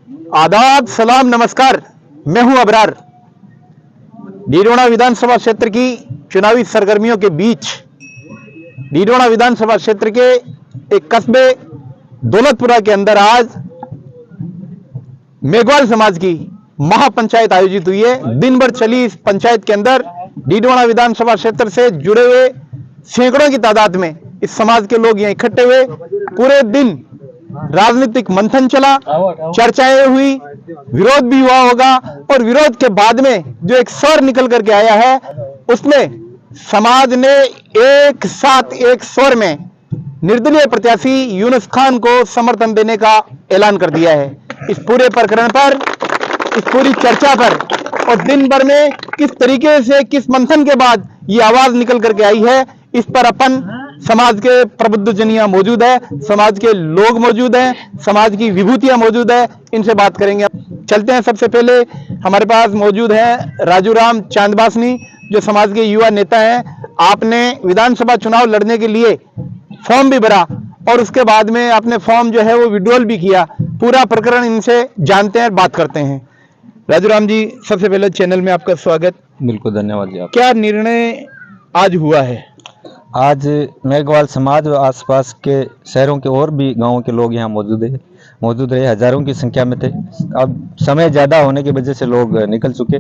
आदाब, सलाम, नमस्कार। मैं हूं अबरार। डीडोना विधानसभा क्षेत्र की चुनावी सरगर्मियों के बीच डीडोना विधानसभा क्षेत्र के एक कस्बे दौलतपुरा के अंदर आज मेघवाल समाज की महापंचायत आयोजित हुई है। दिन भर चली इस पंचायत के अंदर डीडोना विधानसभा क्षेत्र से जुड़े हुए सैकड़ों की तादाद में इस समाज के लोग यहां इकट्ठे हुए। पूरे दिन राजनीतिक मंथन चला, चर्चाएं हुई, विरोध भी हुआ होगा और विरोध के बाद में जो एक स्वर निकल करके आया है उसमें समाज ने एक साथ एक स्वर में निर्दलीय प्रत्याशी यूनुस खान को समर्थन देने का ऐलान कर दिया है। इस पूरे प्रकरण पर, इस पूरी चर्चा पर और दिन भर में किस तरीके से, किस मंथन के बाद ये आवाज निकल करके आई है, इस पर अपन समाज के प्रबुद्ध जनिया मौजूद है, समाज के लोग मौजूद हैं, समाज की विभूतियां मौजूद है, इनसे बात करेंगे। चलते हैं। सबसे पहले हमारे पास मौजूद है राजूराम चांदबासनी, जो समाज के युवा नेता हैं। आपने विधानसभा चुनाव लड़ने के लिए फॉर्म भी भरा और उसके बाद में आपने फॉर्म जो है वो विड्रॉल भी किया। पूरा प्रकरण इनसे जानते हैं, बात करते हैं। राजूराम जी, सबसे पहले चैनल में आपका स्वागत। बिल्कुल, धन्यवाद जी। क्या निर्णय आज हुआ है? आज मेघवाल समाज व आसपास के शहरों के और भी गांवों के लोग यहाँ मौजूद रहे, हजारों की संख्या में थे। अब समय ज़्यादा होने की वजह से लोग निकल चुके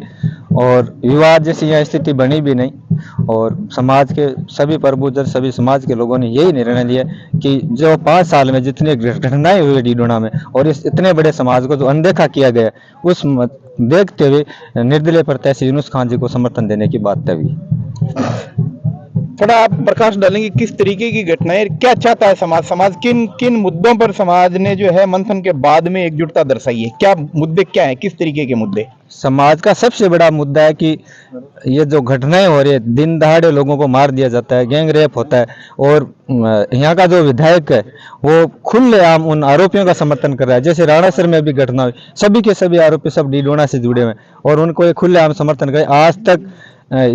और विवाद जैसी यहाँ स्थिति बनी भी नहीं। और समाज के सभी प्रबुद्ध, सभी समाज के लोगों ने यही निर्णय लिया कि जो 5 साल में जितनी घटनाएं हुई डीडोना में और इस इतने बड़े समाज को जो अनदेखा किया गया, उस देखते हुए निर्दलीय प्रत्याशी यूनुस खान जी को समर्थन देने की बात तय हुई। थोड़ा आप प्रकाश डालेंगे किस तरीके की घटनाएं, क्या चाहता है समाज किन किन मुद्दों पर समाज ने जो है मंथन के बाद में एकजुटता दर्शाई है? क्या मुद्दे, क्या है, किस तरीके के मुद्दे? समाज का सबसे बड़ा मुद्दा है कि ये जो घटनाएं हो रही है, दिन दहाड़े लोगों को मार दिया जाता है, गैंग रेप होता है और यहाँ का जो विधायक है वो खुलेआम उन आरोपियों का समर्थन कर रहा है। जैसे राणासर में भी घटना हुई, सभी के सभी आरोपी सब डीडोना से जुड़े हुए और उनको ये खुलेआम समर्थन करे। आज तक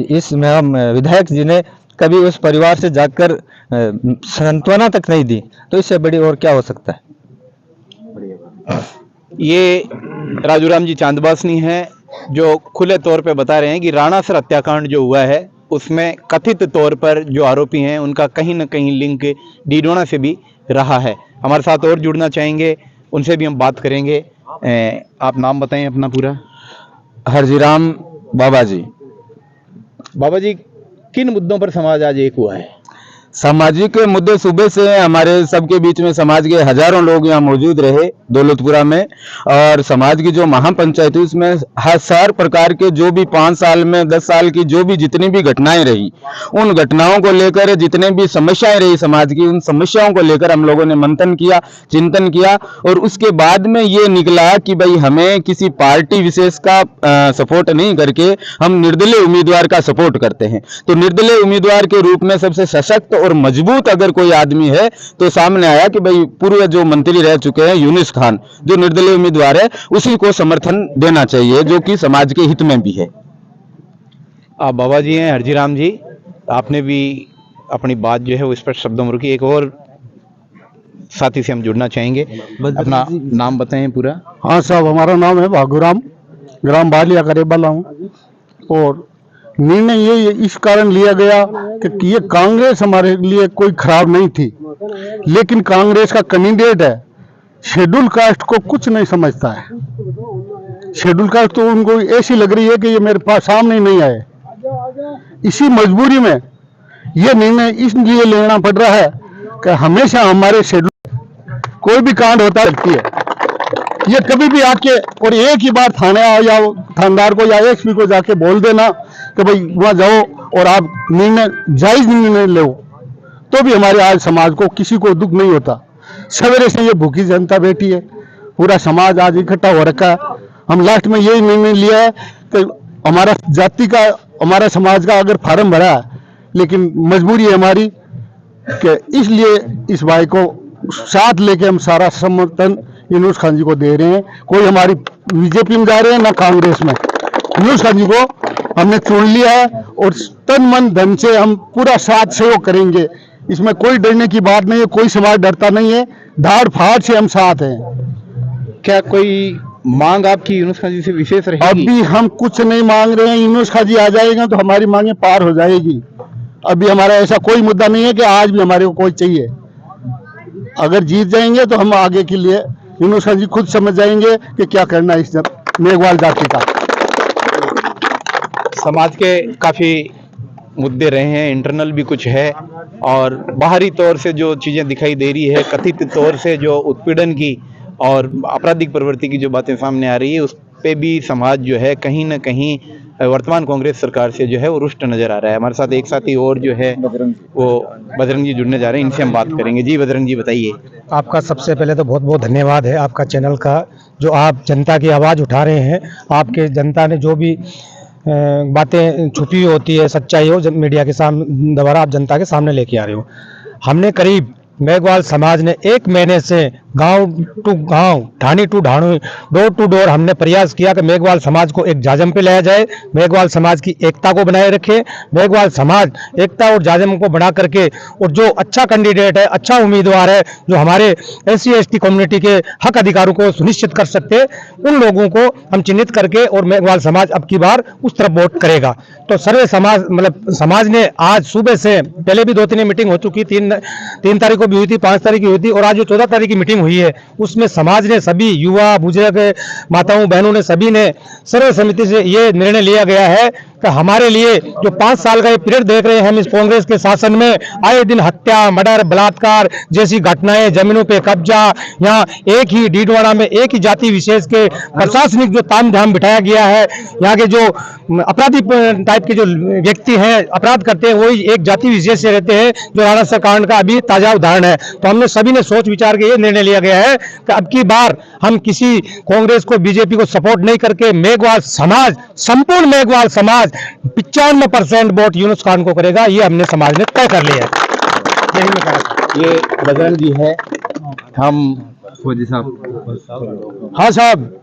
इस विधायक जी ने कभी उस परिवार से जाकर सांत्वना तक नहीं दी, तो इससे बड़ी और क्या हो सकता है। ये राजूराम जी चांदबासनी हैं, जो खुले तौर पे बता रहे हैं कि राणासर हत्याकांड जो हुआ है उसमें कथित तौर पर जो आरोपी हैं उनका कहीं ना कहीं लिंक डीडोना से भी रहा है। हमारे साथ और जुड़ना चाहेंगे, उनसे भी हम बात करेंगे। आप नाम बताएं अपना पूरा। हरजीराम बाबा जी। बाबा जी, किन मुद्दों पर समाज आज एक हुआ है? सामाजिक मुद्दे सुबह से हमारे सबके बीच में समाज के हजारों लोग यहाँ मौजूद रहे दौलतपुरा में। और समाज की जो महापंचायत है उसमें हर प्रकार के जो भी 5 साल में 10 साल की जो भी जितनी भी घटनाएं रही, उन घटनाओं को लेकर जितने भी समस्याएं रही समाज की, उन समस्याओं को लेकर हम लोगों ने मंथन किया, चिंतन किया और उसके बाद में ये निकला कि भाई हमें किसी पार्टी विशेष का सपोर्ट नहीं करके हम निर्दलीय उम्मीदवार का सपोर्ट करते हैं। तो निर्दलीय उम्मीदवार के रूप में सबसे सशक्त और मजबूत अगर कोई आदमी है तो सामने आया कि भाई पूर्व जो मंत्री रह चुके हैं यूनुस खान, जो निर्दलीय उम्मीदवार है, उसी को समर्थन देना चाहिए, जो कि समाज के हित में भी है। आप बाबा जी हैं हरजीराम जी, आपने भी अपनी बात जो है वो स्पष्ट शब्दों में रखी। एक और साथी से हम जुड़ना चाहेंगे, अपना नाम बताएं पूरा। हाँ साहब, हमारा नाम है भागुराम, ग्राम बालिया करेबला हूँ। और निर्णय ये इस कारण लिया गया कि ये कांग्रेस हमारे लिए कोई खराब नहीं थी, लेकिन कांग्रेस का कैंडिडेट है शेड्यूल कास्ट को कुछ नहीं समझता है। शेड्यूल कास्ट तो उनको ऐसी लग रही है कि ये मेरे पास सामने नहीं आए। इसी मजबूरी में ये निर्णय इसलिए लेना पड़ रहा है कि हमेशा हमारे शेड्यूल कोई भी कांड होता रहती है, ये कभी भी आके और एक ही बार थाने आओ या थानेदार को या एसपी को जाके बोल देना कि भाई वहां जाओ और आप निर्णय जायज निर्णय लो, तो भी हमारे आज समाज को किसी को दुख नहीं होता। सवेरे से ये भूखी जनता बैठी है, पूरा समाज आज इकट्ठा हो रखा है। हम लास्ट में यही निर्णय लिया है कि हमारा जाति का, हमारा समाज का अगर फार्म भरा है, लेकिन मजबूरी है हमारी कि इसलिए इस भाई को साथ लेके हम सारा समर्थन यूनुस खान जी को दे रहे हैं। कोई हमारी बीजेपी में जा रहे हैं ना कांग्रेस में, यूनुस खान जी को हमने चुन लिया है और तन मन धन से हम पूरा साथ सहयोग करेंगे। इसमें कोई डरने की बात नहीं है, कोई समाज डरता नहीं है, धाड़ फाड़ से हम साथ हैं। क्या कोई मांग आपकी यूनुस खान जी से विशेष रहेगी? अभी हम कुछ नहीं मांग रहे हैं, यूनुस खान जी आ जाएगा तो हमारी मांगे पार हो जाएगी। अभी हमारा ऐसा कोई मुद्दा नहीं है कि आज भी हमारे को कोई चाहिए। अगर जीत जाएंगे तो हम आगे के लिए यूनुस खान जी खुद समझ जाएंगे कि क्या करना है इस मेघवाल जाति का। समाज के काफी मुद्दे रहे हैं, इंटरनल भी कुछ है और बाहरी तौर से जो चीजें दिखाई दे रही है, कथित तौर से जो उत्पीड़न की और आपराधिक प्रवृत्ति की जो बातें सामने आ रही है, उस पे भी समाज जो है कहीं ना कहीं वर्तमान कांग्रेस सरकार से जो है वो रुष्ट नजर आ रहा है। हमारे साथ एक साथी और जो है वो बजरंग जी जुड़ने जा रहे हैं, इनसे हम बात करेंगे। जी बजरंग जी बताइए। आपका सबसे पहले तो बहुत बहुत धन्यवाद है आपका चैनल का, जो आप जनता की आवाज़ उठा रहे हैं। आपके जनता ने जो भी बातें छुपी होती है, सच्चाई हो, जब मीडिया के सामने दोबारा आप जनता के सामने लेके आ रहे हो। हमने करीब मेघवाल समाज ने 1 महीने से गांव टू गांव, ढाणी टू ढाणी, डोर टू डोर हमने प्रयास किया कि मेघवाल समाज को एक जाजम पे लाया जाए, मेघवाल समाज की एकता को बनाए रखे, मेघवाल समाज एकता और जाजम को बना करके और जो अच्छा कैंडिडेट है, अच्छा उम्मीदवार है, जो हमारे SC ST कम्युनिटी के हक अधिकारों को सुनिश्चित कर सकते, उन लोगों को हम चिन्हित करके और मेघवाल समाज अब की बार उस तरफ वोट करेगा। तो सर्वे समाज मतलब समाज ने आज सुबह से पहले भी 2-3 मीटिंग हो चुकी, 3 तारीख को भी हुई थी, 5 तारीख की हुई थी और आज जो 14 तारीख की मीटिंग हुई है, उसमें समाज ने सभी युवा, बुजुर्ग, माताओं बहनों ने सभी ने सर्वसम्मति से ये निर्णय लिया गया है कि हमारे लिए जो 5 साल का ये पीरियड देख रहे हैं हम इस कांग्रेस के शासन में, आए दिन हत्या, मर्डर, बलात्कार जैसी घटनाएं, जमीनों पे कब्जा, यहाँ एक ही डीडवाड़ा में एक ही जाति विशेष के प्रशासनिक जो तामझाम बिठाया गया है, यहाँ के जो अपराधी टाइप के जो व्यक्ति हैं, अपराध करते हैं, वही एक जाति विशेष से रहते हैं, जो राणा सर कांड का अभी ताजा उदाहरण है। तो हमने सभी ने सोच विचार के ये निर्णय लिया गया है कि अब की बार हम किसी कांग्रेस को, बीजेपी को सपोर्ट नहीं करके मेघवाल समाज, संपूर्ण मेघवाल समाज 95% वोट यूनुस खान को करेगा। ये हमने समाज ने तय कर लिया है। यही मैं कहा। ये बजरंग जी है, हम फौजी साहब। हाँ साहब,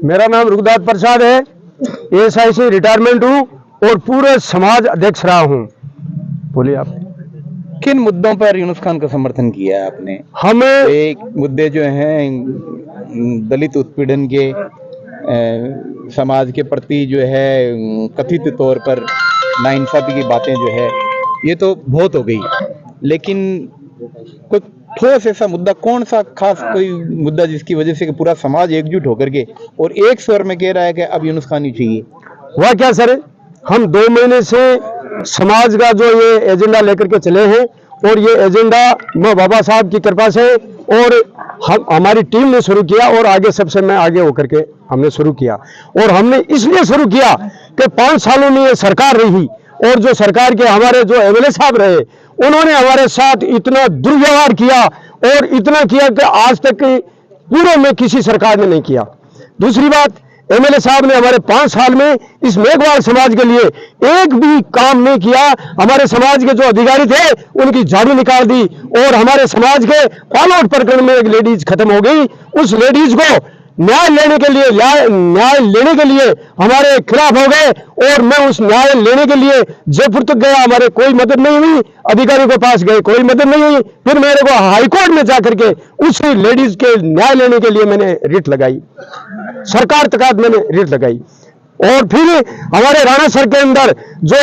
मेरा नाम रुखदास प्रसाद है, ASI से रिटायरमेंट हूँ और पूरे समाज अध्यक्ष रहा हूँ। बोलिए आप। किन मुद्दों पर यूनुस खान का समर्थन किया है आपने? हमें एक मुद्दे जो हैं दलित उत्पीड़न के, समाज के प्रति जो है कथित तौर पर नाइंसाफी की बातें जो है, ये तो बहुत हो गई, लेकिन कोई ठोस ऐसा मुद्दा, कौन सा खास कोई मुद्दा जिसकी वजह से कि पूरा समाज एकजुट होकर के और एक स्वर में कह रहा है कि अब यूनुस खान ही चाहिए? वह क्या सर, हम 2 महीने से समाज का जो ये एजेंडा लेकर के चले हैं और ये एजेंडा मैं बाबा साहब की कृपा से और हमारी टीम ने शुरू किया और आगे सबसे मैं आगे होकर के हमने शुरू किया। और हमने इसलिए शुरू किया कि 5 सालों में ये सरकार रही और जो सरकार के हमारे जो MLA साहब रहे, उन्होंने हमारे साथ इतना दुर्व्यवहार किया और इतना किया कि आज तक पूरे में किसी सरकार ने नहीं किया। दूसरी बात, MLA साहब ने हमारे 5 साल में इस मेघवाल समाज के लिए एक भी काम नहीं किया। हमारे समाज के जो अधिकारी थे उनकी झाड़ू निकाल दी और हमारे समाज के पालौट प्रकरण में एक लेडीज खत्म हो गई। उस लेडीज को न्याय लेने के लिए हमारे खिलाफ हो गए और मैं उस न्याय लेने के लिए जयपुर तक गया, हमारे कोई मदद नहीं हुई, अधिकारियों के पास गए, कोई मदद नहीं हुई। फिर मेरे को हाईकोर्ट में जाकर के उसी लेडीज के न्याय लेने के लिए मैंने रिट लगाई, सरकार तक मैंने रिट लगाई। और फिर हमारे राणा सर के अंदर जो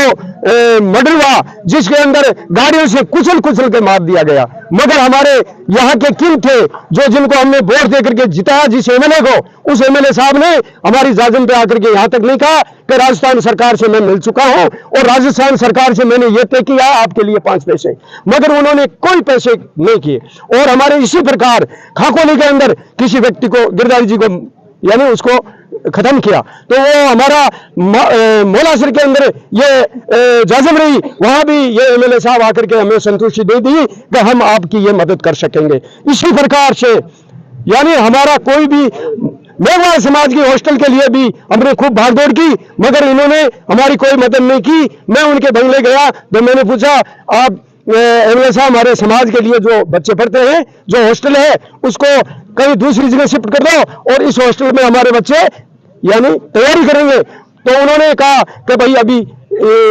मर्डर हुआ, जिसके अंदर गाड़ियों से कुचल के मार दिया गया, मगर हमारे यहाँ के किंग थे जो जिनको हमने वोट देकर के जिताया, जिस MLA को, उस MLA साहब ने हमारी जाजम पे आकर के यहाँ तक नहीं कहा कि राजस्थान सरकार से मैं मिल चुका हूँ और राजस्थान सरकार से मैंने ये तय किया आपके लिए 5 पैसे, मगर उन्होंने कोई पैसे नहीं किए। और हमारे इसी प्रकार खाकोली के अंदर किसी व्यक्ति को, गिरधारी जी को, यानी उसको खत्म किया, तो वो हमारा मोलासर के अंदर ये जाजम रही, वहां भी ये MLA साहब आकर के हमें संतुष्टि दे दी कि हम आपकी ये मदद कर सकेंगे। इसी प्रकार से यानी हमारा कोई भी मेघवाल समाज की हॉस्टल के लिए भी हमने खूब भागदौड़ की, मगर इन्होंने हमारी कोई मदद नहीं की। मैं उनके बंगले गया तो मैंने पूछा, आप MLA साहब हमारे समाज के लिए जो बच्चे पढ़ते हैं, जो हॉस्टल है उसको कहीं दूसरी जगह शिफ्ट कर दो और इस हॉस्टल में हमारे बच्चे यानी तैयारी करेंगे। तो उन्होंने कहा कि भाई अभी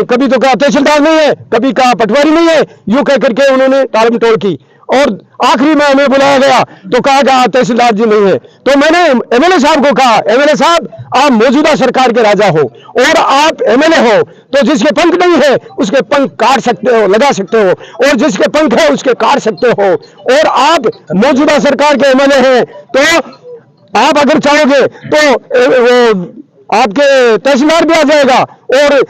कभी तो कहा तहसीलदार नहीं है, कभी कहा पटवारी नहीं है, यूं कह करके उन्होंने टालम टोल की। और आखिरी में हमें बुलाया गया तो कहा गया तहसीलदार जी नहीं है। तो मैंने एमएलए साहब को कहा, एमएलए साहब आप मौजूदा सरकार के राजा हो और आप एमएलए हो, तो जिसके पंख नहीं है उसके पंख काट सकते हो, लगा सकते हो, और जिसके पंख है उसके काट सकते हो। और आप मौजूदा सरकार के एमएलए हैं, तो आप अगर चाहोगे तो वो आपके तहसीलदार भी आ जाएगा और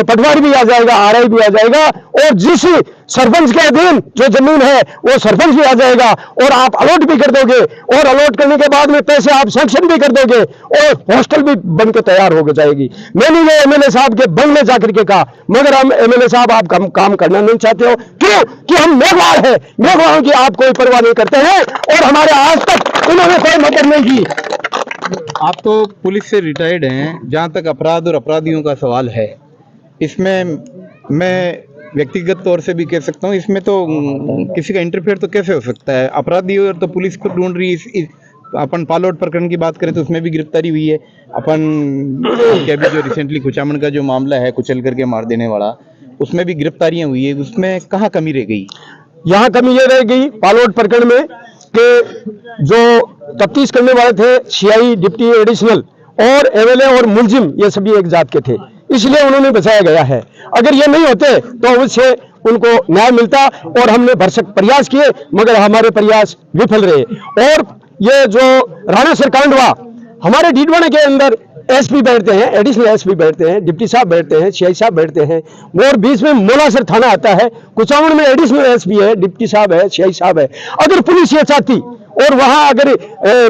पटवारी भी आ जाएगा, आरआई भी आ जाएगा, और जिस सरपंच के अधीन जो जमीन है वो सरपंच भी आ जाएगा, और आप अलॉट भी कर दोगे, और अलॉट करने के बाद में पैसे आप सैंक्शन भी कर दोगे, और हॉस्टल भी बन के तैयार हो जाएगी। मैंने ये एमएलए साहब के बंगले जाकर के कहा, मगर हम एमएलए साहब आप काम करना नहीं चाहते हो, क्यों? कि हम मेघवाल है, मेघवालों की आप कोई परवाह नहीं करते हैं, और हमारे आज तक उन्होंने कोई मदद नहीं की। आप तो पुलिस से रिटायर्ड हैं, जहाँ तक अपराध और अपराधियों का सवाल है, इसमें मैं व्यक्तिगत तौर से भी कह सकता हूँ, इसमें तो किसी का इंटरफेयर तो कैसे हो सकता है? अपराधी और तो पुलिस को ढूंढ रही है। अपन पालोट प्रकरण की बात करें तो उसमें भी गिरफ्तारी हुई है। अपन अभी जो रिसेंटली कुचामन का जो मामला है, कुचल करके मार देने वाला, उसमें भी गिरफ्तारियां हुई है। उसमें कहाँ कमी रह गई? यहाँ कमी ये रह गई पालोट प्रकरण में कि जो तफ्तीश करने वाले थे सीआई, डिप्टी एडिशनल और एमएलए और मुलजिम, ये सभी एक जात के थे, इसलिए उन्होंने बचाया गया है। अगर ये नहीं होते तो उससे उनको न्याय मिलता, और हमने भरसक प्रयास किए मगर हमारे प्रयास विफल रहे। और ये जो राणा सरकांड हुआ, हमारे डीडवाना के अंदर एसपी बैठते हैं, एडिशनल एसपी बैठते हैं, डिप्टी साहब बैठते हैं, सीआई साहब बैठते हैं, और बीच में मोलासर थाना आता है। कुचामन में एडिशनल एसपी है, डिप्टी साहब है, सीआई साहब है। अगर पुलिस ये चाहती और वहां अगर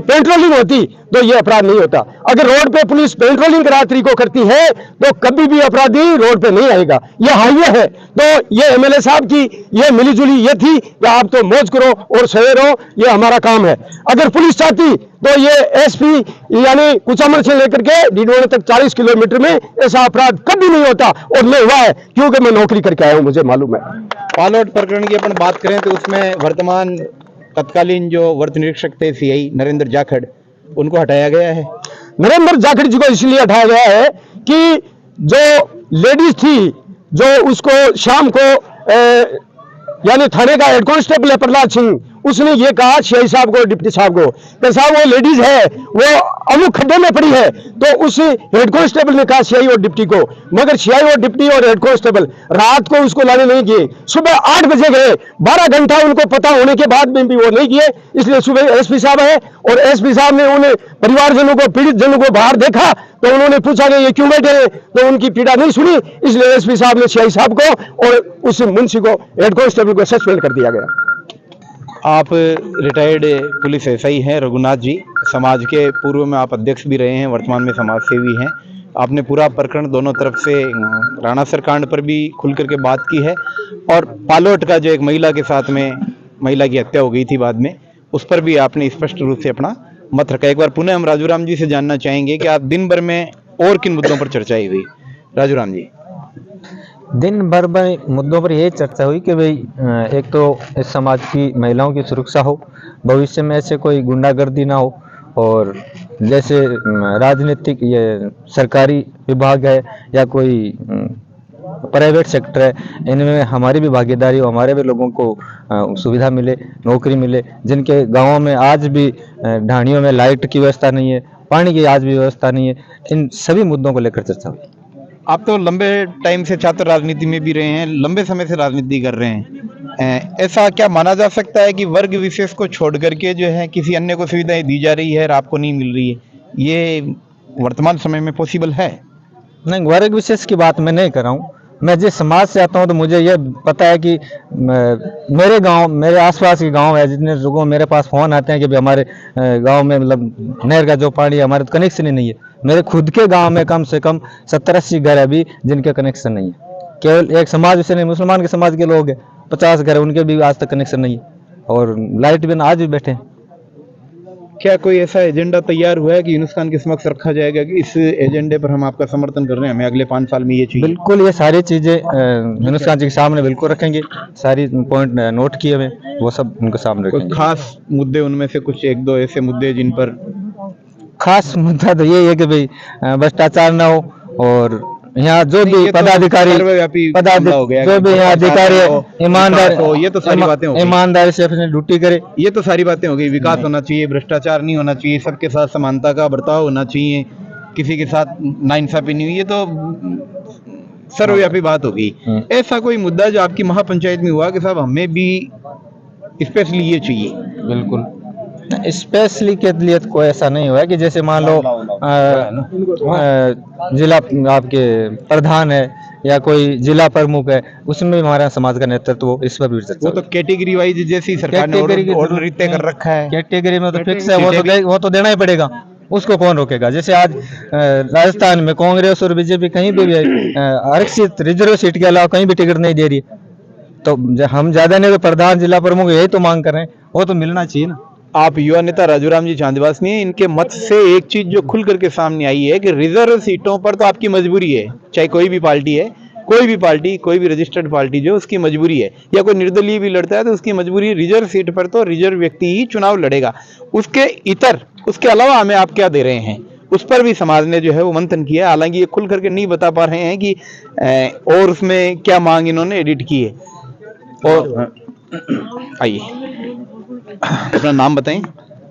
पेट्रोलिंग होती तो ये अपराध नहीं होता। अगर रोड पे पुलिस पेट्रोलिंग रात्रि को करती है तो कभी भी अपराधी रोड पे नहीं आएगा। ये हाईवे है, तो ये एमएलए साहब की ये मिलीजुली ये थी कि आप तो मौज करो और सवेर हो, ये हमारा काम है। अगर पुलिस चाहती तो ये एसपी यानी कुचामन से लेकर के डीडवाना तक 40 किलोमीटर में ऐसा अपराध कभी नहीं होता, और नहीं हुआ है, क्योंकि मैं नौकरी करके आया हूं, मुझे मालूम है। पालोट प्रकरण की अपन बात करें तो उसमें वर्तमान तत्कालीन जो वर्त निरीक्षक थे सीआई नरेंद्र जाखड़, उनको हटाया गया है। नरेंद्र जाखड़ जी को इसलिए हटाया गया है कि जो लेडीज थी, जो उसको शाम को यानी थाने का हेड कांस्टेबल है प्रहलाद सिंह, उसने ये कहा सीआई साहब को, डिप्टी साहब को, कि साहब वो लेडीज है वो अमुक खड्डे में पड़ी है। तो उस हेड कांस्टेबल ने कहा सीआई और डिप्टी को, मगर सीआई और डिप्टी और हेड कांस्टेबल रात को उसको लाने नहीं गए। सुबह 8 बजे गए, 12 घंटा उनको पता होने के बाद में भी वो नहीं गए। इसलिए सुबह एसपी साहब है, और एसपी साहब ने उन्हें परिवारजनों को, पीड़ित जनों को बाहर देखा तो उन्होंने पूछा कि ये क्यों बैठे हैं, तो उनकी पीड़ा नहीं सुनी। इसलिए एसपी साहब ने सीआई साहब को और उस मुंशी को, हेड कांस्टेबल को सस्पेंड कर दिया गया। आप रिटायर्ड पुलिस एसआई हैं रघुनाथ जी, समाज के पूर्व में आप अध्यक्ष भी रहे हैं, वर्तमान में समाज सेवी हैं। आपने पूरा प्रकरण दोनों तरफ से राणा सरकांड पर भी खुल करके बात की है, और पालोट का जो एक महिला के साथ में महिला की हत्या हो गई थी बाद में, उस पर भी आपने स्पष्ट रूप से अपना मत रखा। एक बार पुनः हम राजूराम जी से जानना चाहेंगे कि आज दिन भर में और किन मुद्दों पर चर्चा हुई? राजूराम जी। दिन भर में मुद्दों पर यही चर्चा हुई कि भाई एक तो इस समाज की महिलाओं की सुरक्षा हो, भविष्य में ऐसे कोई गुंडागर्दी ना हो, और जैसे राजनीतिक ये सरकारी विभाग है या कोई प्राइवेट सेक्टर है, इनमें हमारी भी भागीदारी हो, हमारे भी लोगों को सुविधा मिले, नौकरी मिले। जिनके गांवों में आज भी ढाणियों में लाइट की व्यवस्था नहीं है, पानी की आज भी व्यवस्था नहीं है, इन सभी मुद्दों को लेकर चर्चा हुई। आप तो लंबे टाइम से छात्र राजनीति में भी रहे हैं, लंबे समय से राजनीति कर रहे हैं, ऐसा क्या माना जा सकता है कि वर्ग विशेष को छोड़ करके जो है किसी अन्य को सुविधाएं दी जा रही है और आपको नहीं मिल रही है, ये वर्तमान समय में पॉसिबल है? नहीं, वर्ग विशेष की बात मैं नहीं कर रहा हूँ। मैं जिस समाज से आता हूँ तो मुझे ये पता है कि मेरे गांव, मेरे आसपास के गांव है, जितने लोगों मेरे पास फ़ोन आते हैं कि भाई हमारे गांव में मतलब नहर का जो पानी है हमारे तो कनेक्शन ही नहीं है। मेरे खुद के गांव में कम से कम 70-80 घर है अभी जिनके कनेक्शन नहीं है। केवल एक समाज से नहीं, मुसलमान के समाज के लोग हैं 50 घर, उनके भी आज तक कनेक्शन नहीं है, और लाइट बिना आज भी बैठे हैं। क्या कोई ऐसा एजेंडा तैयार हुआ है कि यूनुस खान के समक्ष रखा जाएगा कि इस एजेंडे पर हम आपका समर्थन कर रहे हैं, हमें अगले 5 साल में ये चाहिए? बिल्कुल, ये सारी चीज़ें यूनुस खान जी के सामने बिल्कुल रखेंगे, सारी पॉइंट नोट किए हुए, वो सब उनके सामने कोई रखेंगे। खास मुद्दे, उनमें से कुछ 1-2 ऐसे मुद्दे जिन पर? खास मुद्दा तो ये है कि भाई भ्रष्टाचार ना हो, और यहाँ जो भी ये तो पदाधिकारी सर्वव्यापी मामला हो गया जो कि भी यहाँ अधिकारी है, विकास हो, ईमानदार ये तो सारी बातें हो गई। ईमानदारी से अपनी ड्यूटी करे। ये तो सारी बातें हो गई। विकास होना चाहिए, भ्रष्टाचार नहीं होना चाहिए, सबके साथ समानता का बर्ताव होना चाहिए, किसी के साथ नाइंसाफी नहीं हुई, ये तो सर्वव्यापी बात होगी। ऐसा कोई मुद्दा जो आपकी महापंचायत में हुआ कि साहब हमें भी स्पेशली ये चाहिए? बिल्कुल स्पेशली के लिए तो कोई ऐसा नहीं हुआ है कि जैसे मान लो जिला आपके प्रधान है या कोई जिला प्रमुख है, उसमें भी हमारा समाज का नेतृत्व हो, इस पर भी चर्चा। वो तो कैटेगरी वाइज जैसी सरकार ने ऑर्डर तय कर रखा है। कैटेगरी में तो फिक्स है, वो तो देना ही पड़ेगा, उसको कौन रोकेगा। जैसे आज राजस्थान में कांग्रेस और बीजेपी कहीं भी आरक्षित रिजर्व सीट के अलावा कहीं भी टिकट नहीं दे रही, तो हम ज्यादा नहीं तो प्रधान जिला प्रमुख यही तो मांग कर रहे हैं, वो तो मिलना चाहिए ना। आप युवा नेता राजूराम जी चांदवासनी, इनके मत से एक चीज जो खुल करके सामने आई है कि रिजर्व सीटों पर तो आपकी मजबूरी है, चाहे कोई भी पार्टी है, कोई भी पार्टी, कोई भी रजिस्टर्ड पार्टी जो उसकी मजबूरी है, या कोई निर्दलीय भी लड़ता है तो उसकी मजबूरी है। रिजर्व सीट पर तो रिजर्व व्यक्ति ही चुनाव लड़ेगा, उसके इतर उसके अलावा हमें आप क्या दे रहे हैं, उस पर भी समाज ने जो है वो मंथन किया। हालांकि ये खुल करके नहीं बता पा रहे हैं कि और उसमें क्या मांग इन्होंने एडिट की है। और आइए अपना नाम बताएं।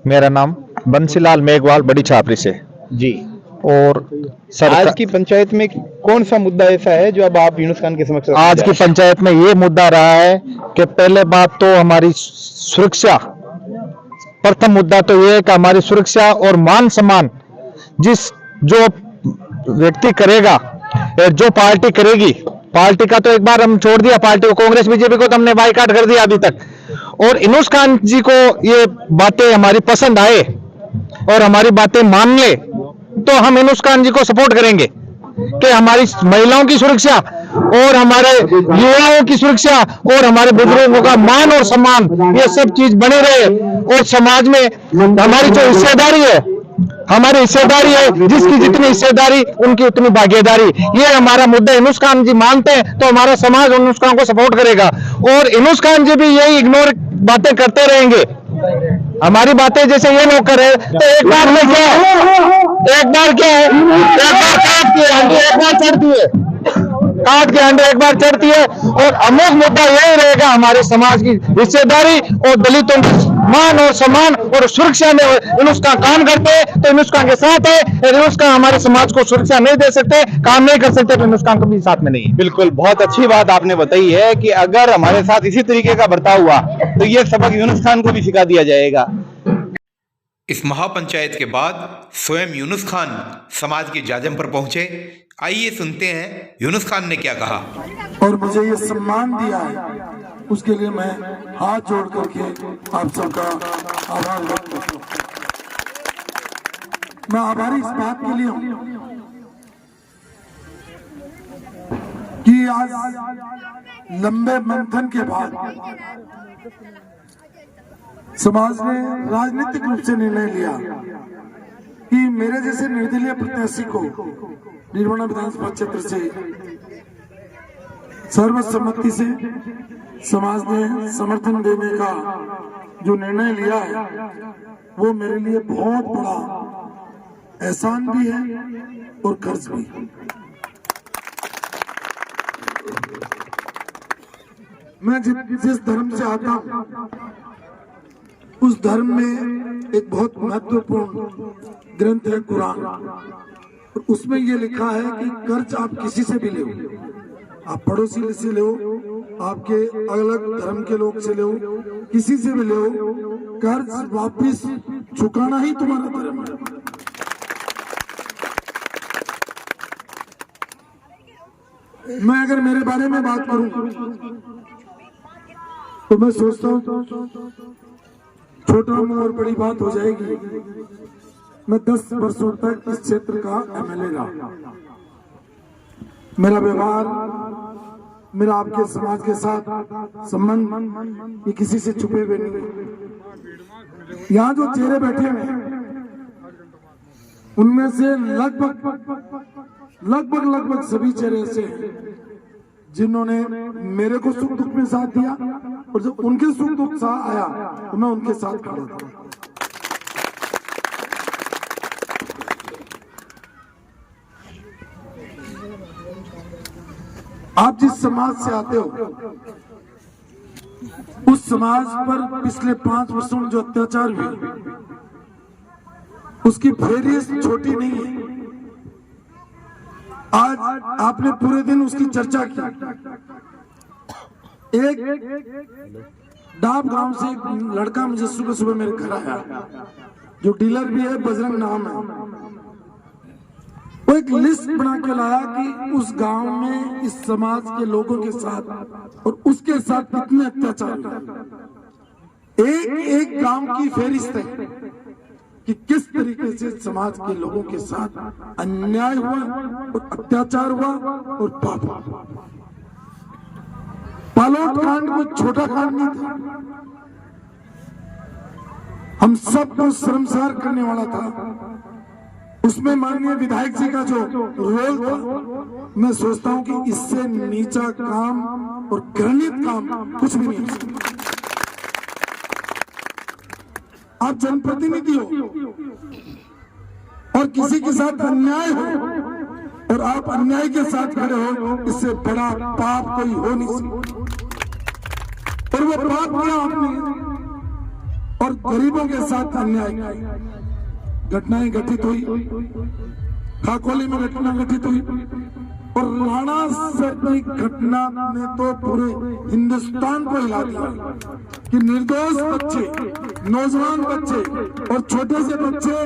मेरा नाम बंसीलाल मेघवाल, बड़ी छापरी से जी। और आज की पंचायत में कौन सा मुद्दा ऐसा है जो अब आप यूनुस खान के समक्ष रखना आज की पंचायत में ये मुद्दा रहा है कि पहले बात तो हमारी सुरक्षा, प्रथम मुद्दा तो ये है कि हमारी सुरक्षा और मान सम्मान जो व्यक्ति करेगा, जो पार्टी करेगी, पार्टी का तो एक बार हम छोड़ दिया, पार्टी को कांग्रेस बीजेपी को तो हमने बाइकाट कर दिया अभी तक। और यूनुस खान जी को ये बातें हमारी पसंद आए और हमारी बातें मान ले तो हम यूनुस खान जी को सपोर्ट करेंगे कि हमारी महिलाओं की सुरक्षा और हमारे युवाओं की सुरक्षा और हमारे बुजुर्गों का मान और सम्मान, ये सब चीज बने रहे। और समाज में हमारी जो हिस्सेदारी है, हमारी हिस्सेदारी है, जिसकी जितनी हिस्सेदारी उनकी उतनी भागीदारी, ये हमारा मुद्दा यूनुस खान जी मानते हैं तो हमारा समाज यूनुस खान को सपोर्ट करेगा। और यूनुस खान जी भी यही इग्नोर बातें करते रहेंगे, हमारी बातें जैसे ये लोग करे तो एक बार में क्या है, एक बार काट के हांडी एक बार चढ़ती है, काट के हांडी एक बार चढ़ती है। और अमुक मुद्दा यही रहेगा हमारे समाज की हिस्सेदारी और दलितों के मान और सम्मान और सुरक्षा में यूनुस खान काम करते हैं तो यूनुस खान के साथ है। यूनुस खान हमारे समाज को सुरक्षा नहीं दे सकते, काम नहीं कर सकते तो यूनुस खान कभी साथ में नहीं है। बिल्कुल, बहुत अच्छी बात आपने बताई है कि अगर हमारे साथ इसी तरीके का बर्ताव हुआ तो ये सबक यूनुस खान को भी सिखा दिया जाएगा। इस महापंचायत के बाद स्वयं यूनुस खान समाज के जाजम पर पहुंचे। आइए सुनते हैं यूनुस खान ने क्या कहा। और मुझे ये सम्मान दिया है, उसके लिए मैं हाथ जोड़ करके आप सबका आभार व्यक्त करता हूँ। मैं आभारी इस बात के लिए हूँ कि आज लंबे मंथन के बाद समाज ने राजनीतिक रूप से निर्णय लिया कि मेरे जैसे निर्दलीय प्रत्याशी को निर्वाणा विधानसभा क्षेत्र से सर्वसम्मति से समाज ने समर्थन देने का जो निर्णय लिया है वो मेरे लिए बहुत बड़ा एहसान भी है और कर्ज भी। मैं जिस धर्म से आता हूं उस धर्म में एक बहुत महत्वपूर्ण ग्रंथ है कुरान, और उसमें ये लिखा है कि कर्ज आप किसी से भी ले, आप पड़ोसी से ले, आपके अलग धर्म के लोग से ले, किसी से भी ले, कर्ज वापस चुकाना ही तुम्हारा धर्म है। मैं अगर मेरे बारे में बात करूं तो मैं सोचता हूं छोटा मुंह और बड़ी बात हो जाएगी। मैं 10 वर्षों तक इस क्षेत्र का एमएलए रहा। मेरा व्यवहार, मेरा आपके समाज के साथ संबंध ये किसी से छुपे हुए नहीं। यहाँ जो चेहरे बैठे हैं उनमें से लगभग सभी चेहरे ऐसे हैं जिन्होंने मेरे को सुख दुख में साथ दिया, और जब उनके सुख दुख साथ आया तो मैं उनके साथ खड़ा था। आप जिस समाज से आते हो उस समाज पर पिछले 5 वर्षों में जो अत्याचार हुए उसकी फेरिस्त छोटी नहीं है। आज आपने पूरे दिन उसकी चर्चा की। एक डाब गांव से एक लड़का मुझे सुबह सुबह मेरे घर आया, जो डीलर भी है, बजरंग नाम है। वो एक लिस्ट बना के लाया कि उस गांव में इस समाज के लोगों के साथ और उसके साथ कितने अत्याचार हुए। एक एक गांव की फेरिस्त है कि किस तरीके से समाज के लोगों के साथ अन्याय हुआ और अत्याचार हुआ और पाप हुआ। पालोट कांड कोई छोटा कांड नहीं था, हम सबको शर्मसार करने वाला था। उसमें माननीय विधायक जी का जो रोल था, मैं सोचता हूं कि इससे नीचा काम और घृणित काम कुछ भी नहीं हो सकता। आप जनप्रतिनिधि हो और किसी के साथ अन्याय हो और आप अन्याय के साथ खड़े हो, इससे बड़ा पाप कोई हो नहीं सकता। और वो पाप किया आपने और गरीबों के साथ अन्याय किया। घटनाएं घटित हुई, खाकोली में घटना घटित हुई और राणा सर की घटना ने तो पूरे हिंदुस्तान को हिला दिया कि निर्दोष बच्चे, नौजवान बच्चे और छोटे से बच्चे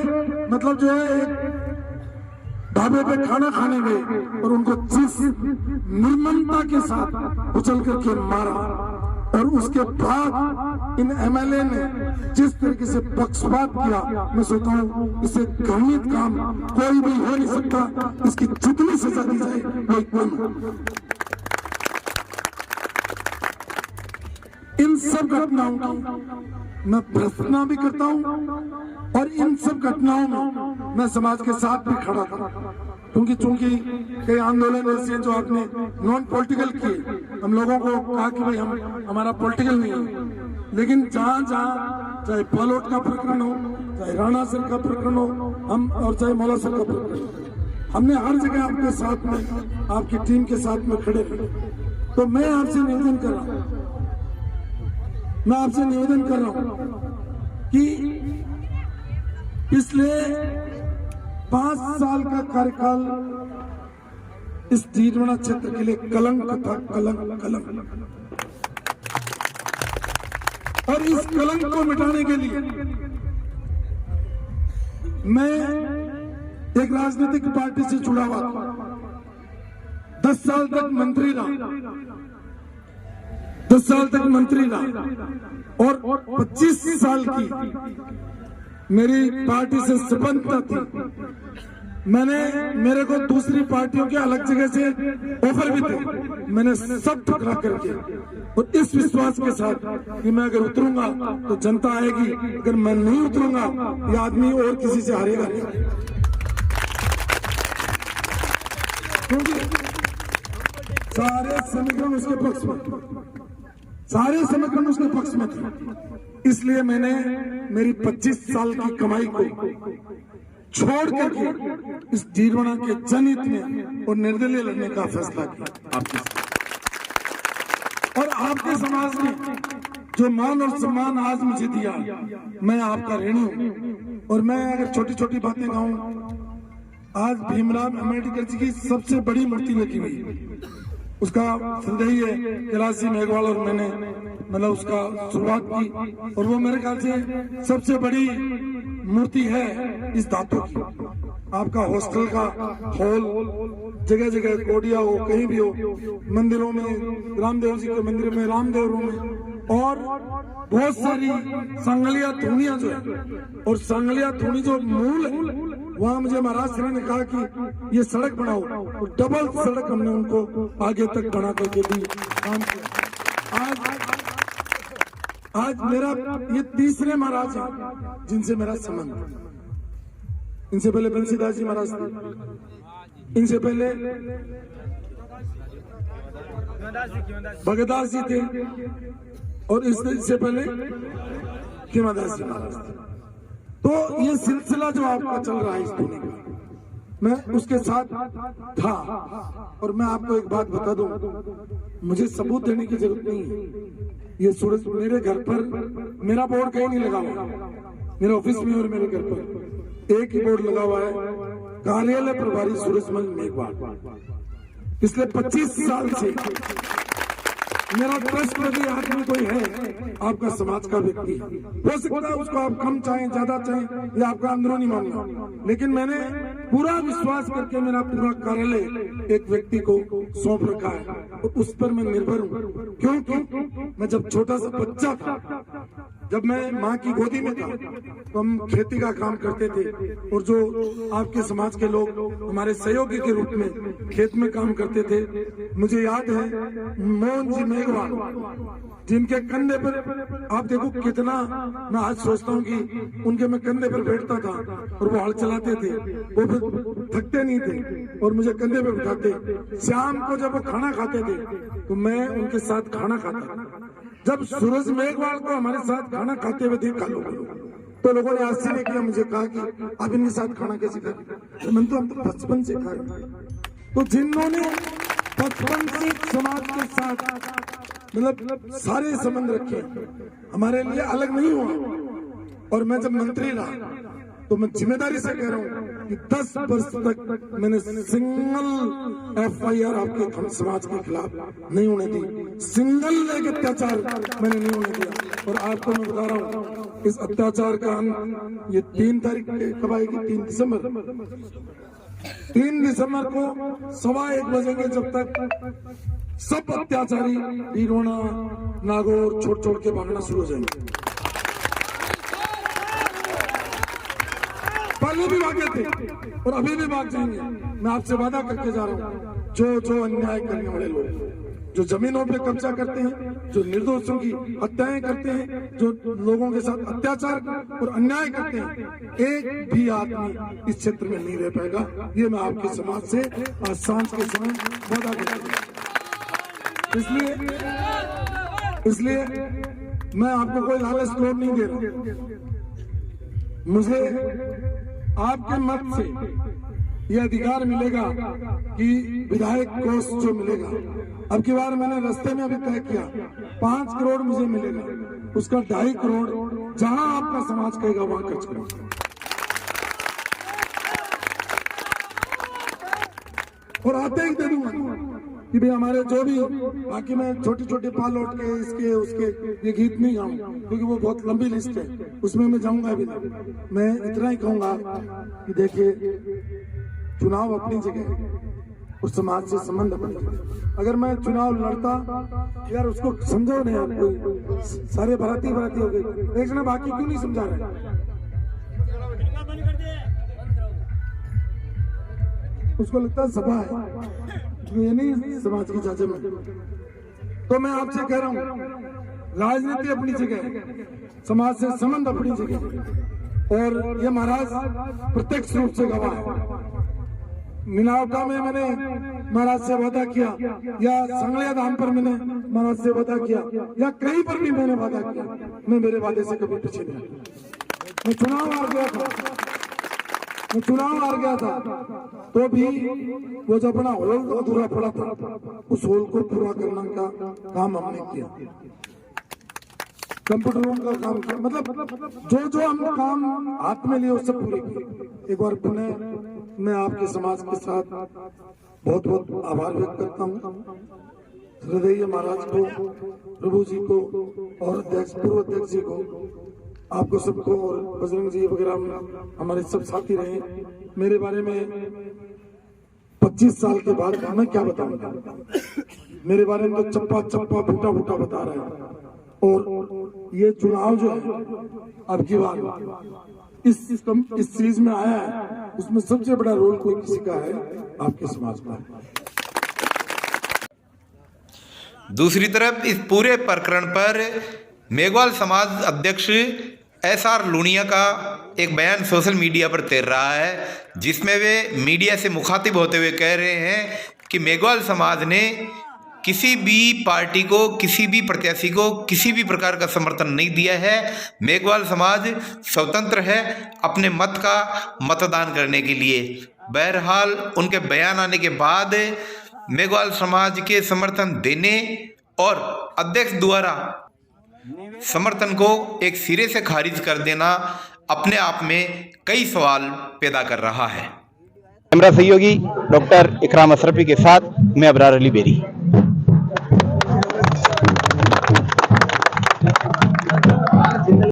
मतलब जो है एक ढाबे पे खाना खाने गए और उनको जिस निर्ममता के साथ उछल करके मारा और उसके बाद इन एमएलए ने जिस तरीके से पक्षपात किया, मैं सोचता हूँ इसे घृणित काम कोई भी हो नहीं सकता। इसकी जितनी सजा दी जाए वो कम है। इन सब घटनाओं की मैं भर्त्सना भी करता हूँ और इन सब घटनाओं में मैं समाज के साथ भी खड़ा था, क्योंकि चूंकि कई आंदोलन ऐसे हैं जो आपने नॉन पॉलिटिकल किए। हम लोगों को कहा कि भाई हमारा पॉलिटिकल नहीं है, लेकिन जहां जहां चाहे पालोट का प्रकरण हो, चाहे राणा सर का प्रकरण हो, हम और चाहे मौला सर का प्रकरण, हमने हर जगह आपके साथ में, आपकी टीम के साथ में खड़े थे। तो मैं आपसे निवेदन कर रहा हूं, मैं आपसे निवेदन कर रहा हूं कि पिछले 5 साल का कार्यकाल इस डीडवाना क्षेत्र के लिए कलंक था, कलंक। और इस कलंक को मिटाने के लिए मैं एक राजनीतिक पार्टी से जुड़ा हुआ था। 10 साल तक मंत्री रहा, 10 साल तक मंत्री रहा और 25 साल की मेरी पार्टी से संबंधता थी। मेरे को दूसरी पार्टियों के अलग जगह से ऑफर भी थे, मैंने सब ठुकरा करके और इस विश्वास के साथ कि मैं अगर उतरूंगा तो जनता आएगी, अगर मैं नहीं उतरूंगा ये आदमी और किसी से हारेगा नहीं। क्योंकि सारे समीकरण उसके पक्ष में, सारे समीकरण उसके पक्ष में थे। इसलिए मैंने मेरी 25 साल की कमाई को छोड़ करके इस डीडवाना के जनहित में और निर्दलीय लड़ने का फैसला किया आपके साथ। और आपके समाज ने जो मान और सम्मान आज मुझे दिया, मैं आपका ऋणी हूं। और मैं अगर छोटी छोटी बातें कहूं, आज भीमराव अम्बेडकर जी की सबसे बड़ी मूर्ति लगी हुई, उसका श्रद्धेय है कैलाश जी मेघवाल और मैंने मतलब उसका शुरुआत की, और वो मेरे ख्याल से सबसे बड़ी मूर्ति है इस धातु की। आपका हॉस्टल का हॉल, जगह जगह कोडिया हो, कहीं भी हो, मंदिरों में रामदेव जी के मंदिर में, रामदेव में, और बहुत सारी सांगलिया थूनिया जो है, और सांगलिया थूनी जो मूल है, वहां मुझे महाराज सर ने कहा कि ये सड़क बनाओ, और डबल सड़क हमने उनको आगे तक बना करके दी काम किया। आज मेरा ये तीसरे महाराज है जिनसे मेरा संबंध है। इनसे पहले बंसीदास जी महाराज थे, इनसे पहले भगतदास जी थे, और इससे पहले खीमादास जी महाराज थे। तो ये सिलसिला जो आपका चल रहा है इस दुनिया का, मैं उसके साथ था। और मैं आपको एक बात बता दूं, मुझे सबूत देने की जरूरत नहीं है। ये सूरज मेरे घर पर मेरा बोर्ड कहीं नहीं लगा हुआ, मेरे ऑफिस में और मेरे घर पर एक ही बोर्ड लगा हुआ है, कार्यालय प्रभारी सूरजमल मेघवाल। पिछले 25 साल से मेरा ट्रस्टवर्दी आदमी कोई है आपका समाज का व्यक्ति, हो सकता है उसको आप कम चाहें ज्यादा चाहें या आपका अंदरूनी मामला, लेकिन मैंने पूरा विश्वास करके मेरा पूरा कार्यालय एक व्यक्ति को सौंप रखा है और उस पर मैं निर्भर हूँ। क्योंकि मैं जब छोटा सा बच्चा था, जब मैं माँ की गोदी में था, तो हम खेती का काम करते थे और जो आपके समाज के लोग हमारे सहयोगी के रूप में खेत में काम करते थे। मुझे याद है मोहन जी मेघवाल, जिनके कंधे पर आप देखो कितना, मैं आज सोचता हूँ कि उनके मैं कंधे पर बैठता था और वो हल चलाते थे, वो फिर थकते नहीं थे और मुझे कंधे पर बिठाते। शाम को जब वो खाना खाते थे तो मैं उनके साथ खाना खाता। जब सूरज मेघवाल को हमारे साथ खाना खाते हुए देखा लोगों तो लोगों ने आश्चर्य किया, मुझे कहा कि आप इनके साथ खाना कैसे खाते? मैंने तो हम तो बचपन से खा रहे। तो जिन्होंने बचपन से समाज के साथ मतलब सारे संबंध रखे, हमारे लिए अलग नहीं हुआ। और मैं जब मंत्री रहा तो मैं जिम्मेदारी से कह रहा हूँ कि 10 वर्ष तक मैंने सिंगल FIR आपके समाज के खिलाफ नहीं होने दी, सिंगल एक अत्याचार मैंने नहीं होने दिया। और आपको मैं बता रहा हूँ इस अत्याचार का अंत ये 3 तारीख कब आएगी? 3 दिसंबर। 3 दिसंबर को 1:15 बजेंगे, जब तक सब अत्याचारी डीडवाना नागौर छोड़ के भागना शुरू हो जाएंगे। पहले भी भागे थे और अभी भी भाग जाएंगे। मैं आपसे वादा करके जा रहा हूँ, जो अन्याय करने वाले लोग, जो जमीनों पे कब्जा करते हैं, जो निर्दोषों की हत्याएं करते हैं, जो लोगों के साथ अत्याचार और अन्याय करते हैं, एक भी आदमी इस क्षेत्र में नहीं रह पाएगा। ये मैं आपके समाज से आज सांझ के समय वादा करता हूँ। इसलिए मैं आपको कोई लालच लोड नहीं दे रहा। मुझे आपके मत से यह अधिकार मिलेगा कि विधायक कोष जो मिलेगा, अब की बार मैंने रास्ते में अभी तय किया 5 करोड़ मुझे मिलेगा, उसका 2.5 करोड़ जहां आपका समाज कहेगा वहां खर्च करूंगा। और आते ही दे दूंगा कि भाई हमारे जो भी बाकी, मैं छोटे छोटे पाल लौट के इसके उसके ये गीत नहीं गाऊं क्योंकि वो बहुत लंबी लिस्ट है, उसमें मैं जाऊंगा अभी। मैं इतना ही कहूंगा कि देखिए, चुनाव अपनी जगह और समाज से संबंध अपनी जगह। अगर मैं चुनाव लड़ता यार, उसको समझो नहीं यार, कोई सारे भराती हो गए, एक जना बाकी क्यों नहीं समझा रहे? उसको लगता है सभा है, ये नहीं समाज की चाचा में। तो मैं आपसे कह रहा हूँ, राजनीति अपनी जगह, समाज से संबंध अपनी जगह। और ये महाराज प्रत्यक्ष रूप से गवाह है। मिलावटा में मैंने महाराज से वादा किया, या संगलिया धाम पर मैंने महाराज से वादा किया, या कहीं पर भी मैंने वादा किया, मैं मेरे वादे से कभी पीछे नहीं। मैं चुनाव हार गया था तो भी वो जो अपना होल अधूरा पड़ा था, उस होल को पूरा करने का काम हमने किया। कंप्यूटर रूम का काम किया, मतलब जो हम काम हाथ में लिए वो सब पूरे किए। एक बार पुनः मैं आपके समाज के साथ बहुत बहुत आभार व्यक्त करता हूँ। हृदय महाराज को, प्रभु जी को और पूर्व अध्यक्ष जी को, आपको सबको, और बजरंग जी वगैरह हमारे सब साथी रहे। मेरे बारे में 25 साल के बाद मैं क्या बताऊंगा? मेरे बारे में तो चप्पा फूटा बता रहा है। और ये चुनाव जो है अब की बार इस चीज में आया है, उसमें सबसे बड़ा रोल कोई किसी का है, आपके समाज का। दूसरी तरफ इस पूरे प्रकरण पर मेघवाल समाज अध्यक्ष SR लूनिया का एक बयान सोशल मीडिया पर तैर रहा है, जिसमें वे मीडिया से मुखातिब होते हुए कह रहे हैं कि मेघवाल समाज ने किसी भी पार्टी को, किसी भी प्रत्याशी को किसी भी प्रकार का समर्थन नहीं दिया है। मेघवाल समाज स्वतंत्र है अपने मत का मतदान करने के लिए। बहरहाल उनके बयान आने के बाद मेघवाल समाज के समर्थन देने और अध्यक्ष द्वारा समर्थन को एक सिरे से खारिज कर देना अपने आप में कई सवाल पैदा कर रहा है। कैमरा सहयोगी डॉक्टर इकराम अशरफी के साथ मैं अबरार अली बेरी।